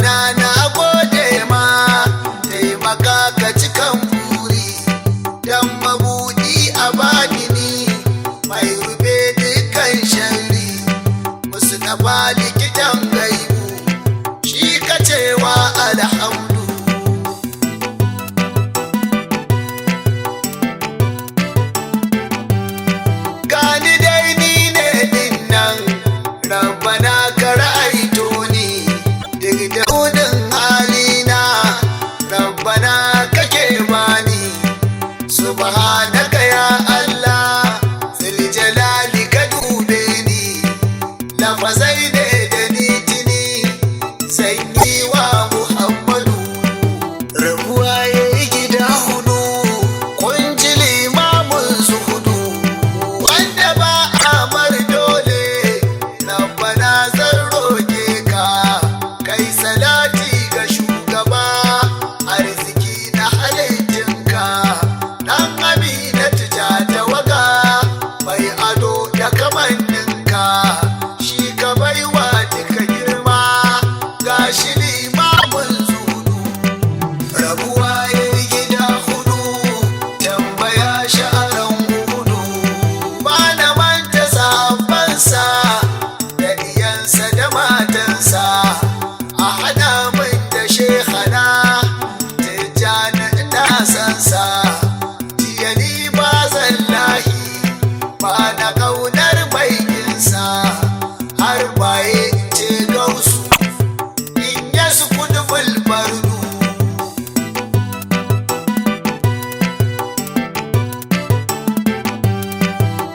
Rabbana na gode ma, taimaka ka cikan buri, dan mabuɗi a badini mai rufe dukkan sharri. Mustapha likitan gaibu, shi ka cewa alhamdu. Gani dai ni ne dinnan, Rabbana ka ra'aito ni, duk da gudun halina, Rabbana kake bani. Subhanaka ya Allah, zil jalali ka dube ni, lafazai ne da ni tuni, zan yi wa Muhammadu. Rabuwa ya yi gida hudu, kun ji limamin zuhudu, wanda ba a mar dole, Rabbana zan roke ka, kai salati ga shugaba, arziki na halittinka, ɗan Aminatu ja tawaga, mai ado da kamanninka, shi ka baiwa duka girma, gashi limamin zuhudu. Rabuwa ya yi gida hudu, tambaya sha'aran hudu, ba na manta sahabbansa da iyansa da matansa, a hada min da shehana Tijjani ina sansa. Jiya ni ba zallahi, ba na ƙaunar baikinsa, har baye ce gausu in yasu kudubul fardu.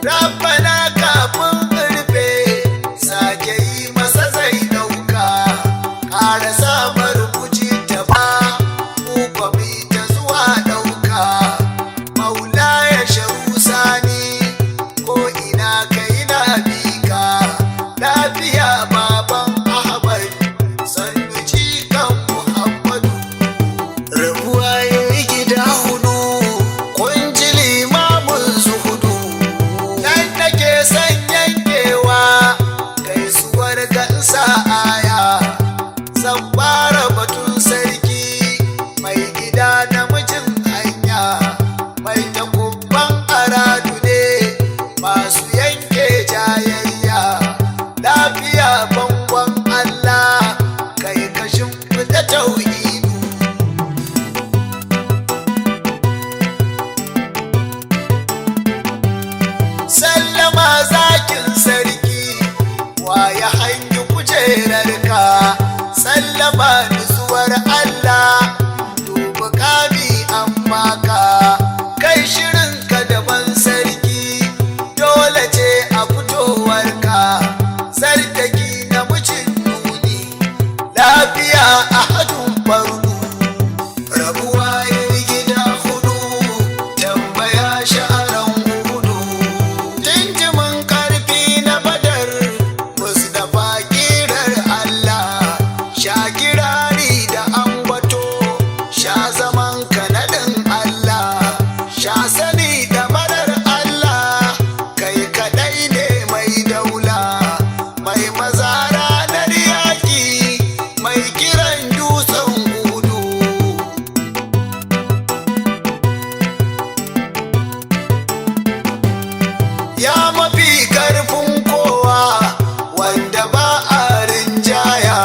Rabbana kafin rufe, sake yi masa zai ɗauka, ƙara samar guji ta ba, ko bi ta zuwa ɗauka. Maula ya sharu sani, ko ina kai na bika, lafiya baban Ahmad, sannu jikan Muhammadu. Rabuwa ya yi gida hudu, kun ji limamin zuhudu, nan nake son yankewa, gaisuwar gansa aya, zan fara batun sarki, mai gida namijin hanya, mai takubban aradu ne, masu yanke jayayya, lafiya bangon Allah, kai kashin fita tauhidu. Sallama zakin sarki, ya hangi kujerarka, sallama nutsuwar Allah, dubu kami amma ka, kai shirinka daban sarki, dole ce a fitowarka, sarkaki na mijin nuni, lafiya a hadun fardu. Rabuwa ya yi gida hudu, tambaya sha'aran hudu, jinjimin karfi na badar, Mustapha kirar Allah, sha kirari da ambato, sha zaman kanadin Allah, sha sani da marar Allah, kai kadai ne mai daula, mai maza ranar yaki, mai kiran dutsen gudu. Ya mafi karfin kowa, wanda ba a rinjaya,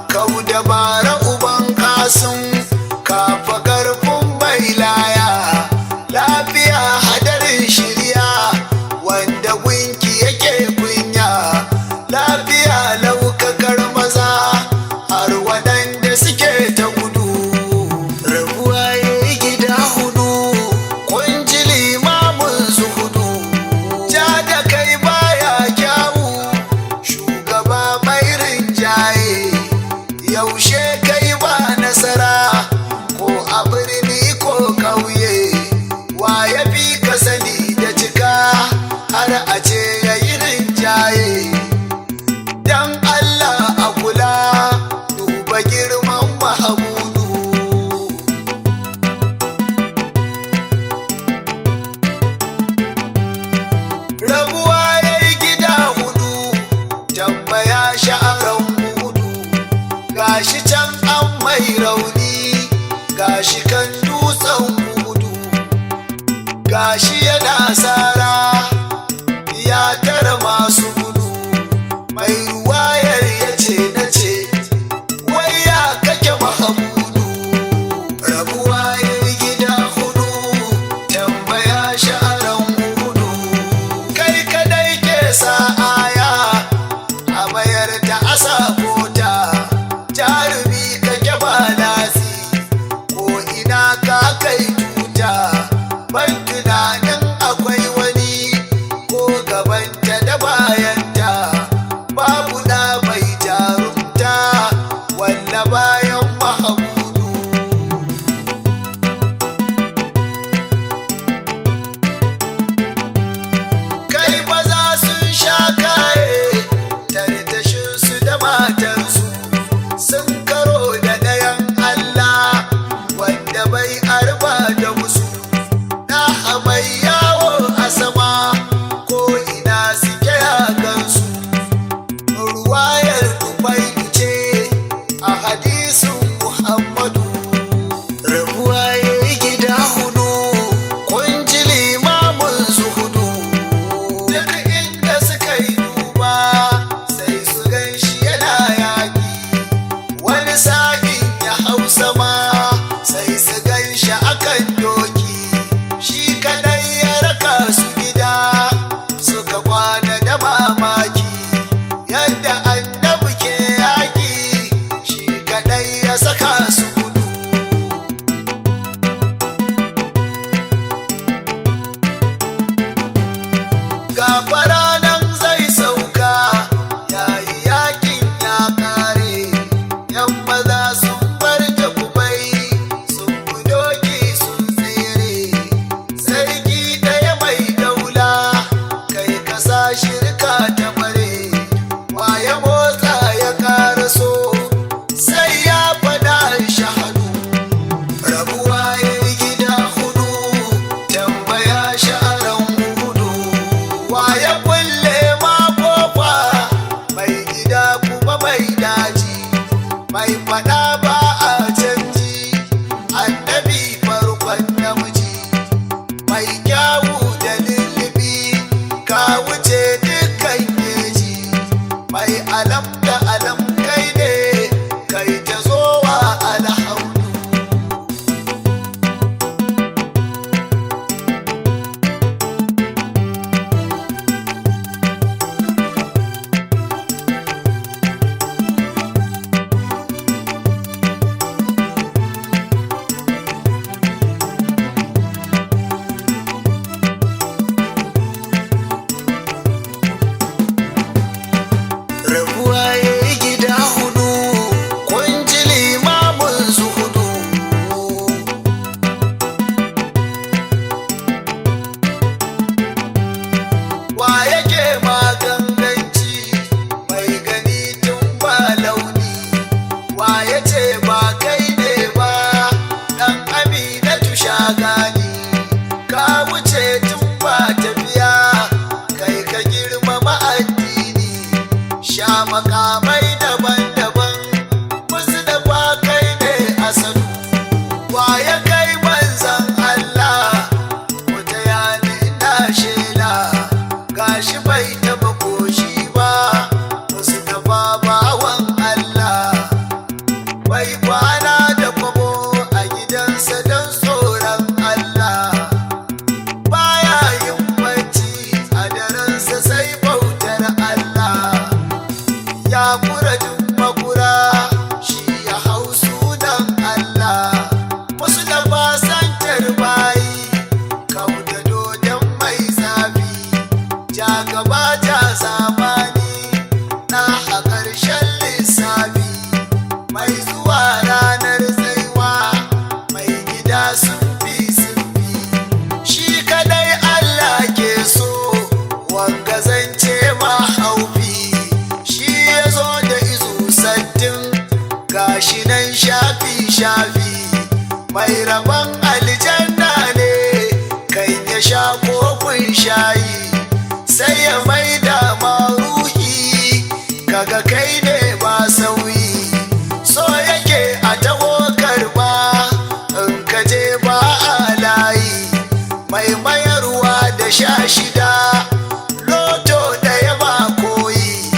kau dabara uban kasim, kafa karfin bailaya, lafiya hadarin shirya, wanda gunki yake kunya, lafiya laukakar maza, har waɗanda suke ta gudu. Rabuwa ya yi gida hudu, kun ji limamin zuhudu, ja da kai baya kyawu, shugaba mai rinjaye, yaushe kai ba nasara, mai rauni gashi kan dutsen gudu, gashi yana sara ya tara masu gudu. Mai ruwayar ya ce na ce, wai ya kake Mahamudu? Rabuwa ya yi gida hudu, tambaya sha'aran hudu. Kai kadai ke sa aya a mayar da asa kota, jarumi kake ba nasi, ko ina ka kai tuta. Ban tunanin akwai wani ko gabanta da bayanta, babu da mai jarumta walla bayan Mahamudu. Kai maza sun sha kaye tartashinsu da matansu, sun karo da ɗayan Allah wanda bai arba da musu. Na mai yawo a sama ko ina suke a gansu. Ruwayar Tufailu ce a hadisin Muhammadu. Rabuwa ya yi gida hudu, kun ji limamin zuhudu. Duk inda suka yi duba sai su gan shi yana yaƙi. Wani sa'in ya hau sama sai su gan shi akan doki. Shi kadai ya raka su gida suka kwana da mamaki. Yadda annabi ke yaƙi shi kadai ya saka su gudu. Gafara nan zai sauka yayi yaƙin ya ƙare. Yan maza sun bar takubai sun bi doki sun tsere. Sarki ɗaya mai daula kai kasa shirka ta bare. Waye motsa ya karaso sai ya fada shahadu. Rabuwa ya yi gida hudu, tambaya sha'aran hudu. Waye kulle ma kofa, mai gida kuma mai daji. Mai fada ba a canji, annabi farkon namiji. Mai kyawu da lullubi, ka wuce dukkan geji. Mai alam da alam kai ne, kai ta zowa alhamdu. Rabuwa ya yi gida hudu, kun ji limamin zuhudu. Wa yake maganganci mai gani tun ba launi? Wa ya ce ba kai ne ba ɗan Aminatu Shagani? Ka wuce tun ba tafiya, kai ka girmama addini. Sha makamai daban-daban, wasu da ba kai ne asadu. Wa ya kai manzan Allah, wata yana ina shela. Gashi bai taba koshi ba, wasu da ba bawan Allah. Bai kwana da kwabo a gidansa don tsoron Allah. Baya yin bacci a darensa sai bautar Allah. Ya kura duk makura, shi ya hau sunan Allah. Wasu da ba san tarbayi, kau da dodon mai zafi. Ja gaba ja zamani, na a ƙarshen lissafi. Mai zuwa ranar tsaiwa, mai gida sun fi. Shi kadai Allah ke so, wanga zance ma haufi. Shi ya zo da izu sattin, gashi nan shafi. Mai rabon aljanna ne, kan ya sha kofin shayi. Sai ya maida ma ruhi, kaga kai ne ba sauyi. So yake a taho 16 loto ɗaya ba koyi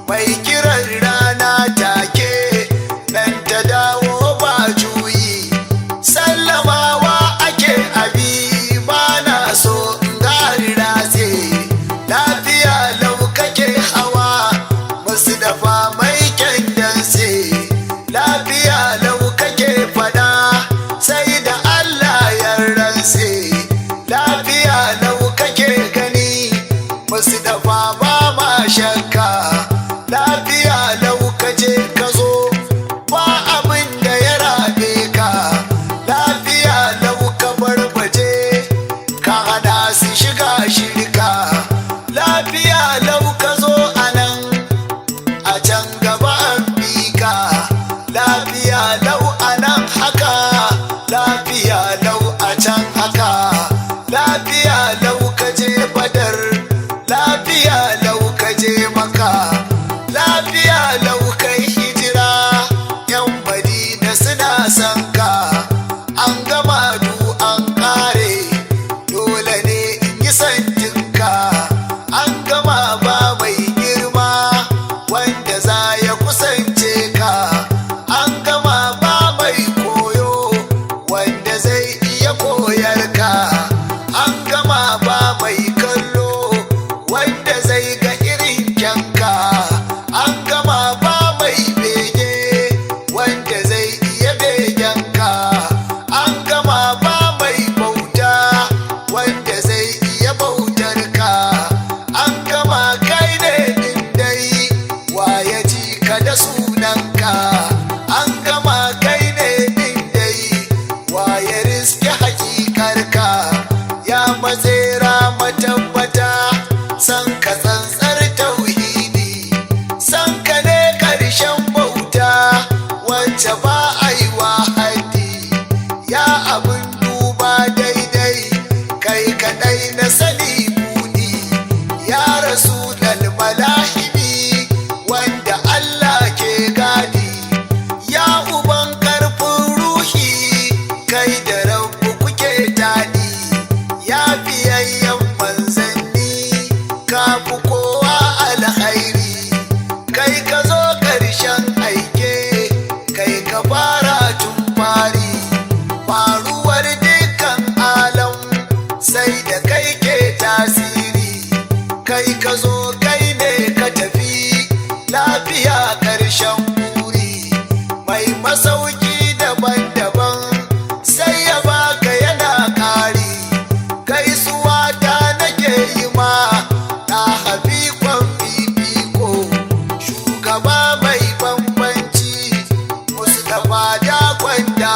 mai kiran rana take nan ta dawo ba juyi sallamawa ake abi ba na so in gari ratse lafiya lau kake hawa musu dafa mai kyandanse lafiya lau kake fada sai da Allah ya rantse lafiya lau kake gani musu dafa ba ma shakka lafiya lau kaje ka zo ba abin da ya rabe ka lafiya lau ka barbaje ka hada su shiga shirka lafiya lau ka zo anan a can gaba an bika lafiya lau anan haka lafiya lau a can haka lafiya lau ka je badar lafiya lau ka je maka lafiya lau kai hijira yan madina suna son ka an gama du an kare dole ne in yi santinka an gama ba mai girma wanda za ya kusance ka an gama ba mai koyo wanda zai iya koyar ka an gama ba mai kallo wanda zai ga irin kyanka an gama ba mai bege wanda zai iya begenka an gama ba mai bauta wanda zai iya bautar ka an gama kai ne din dai waye ji ka da sunanka an gama kai ne din dai waye riske hakikarka ya matsera matabbata san ka tsantsar tauhidi san ka ne karshen bauta wacce ba a yi wa haddi ya abin duba daidai kai kadai na sani budi ya rasu malahibi wanda Allah ke gadi ya uban karfin ruhi kai da rabu kuke daɗi ya biyayyen manzanni ka fi kowa alhairi kai ka zo ƙarshen aike kai ka fara tun fari faruwar dukkan alam sai da kai ke tasiri kai ka zo kai ne ka tafi lafiya ƙarshen buri mai masauki daban-daban sai ya baka yana kari gaisuwa ta nake yi ma na hafikon fifiko shugaba mai bambanci musu da fada kwanda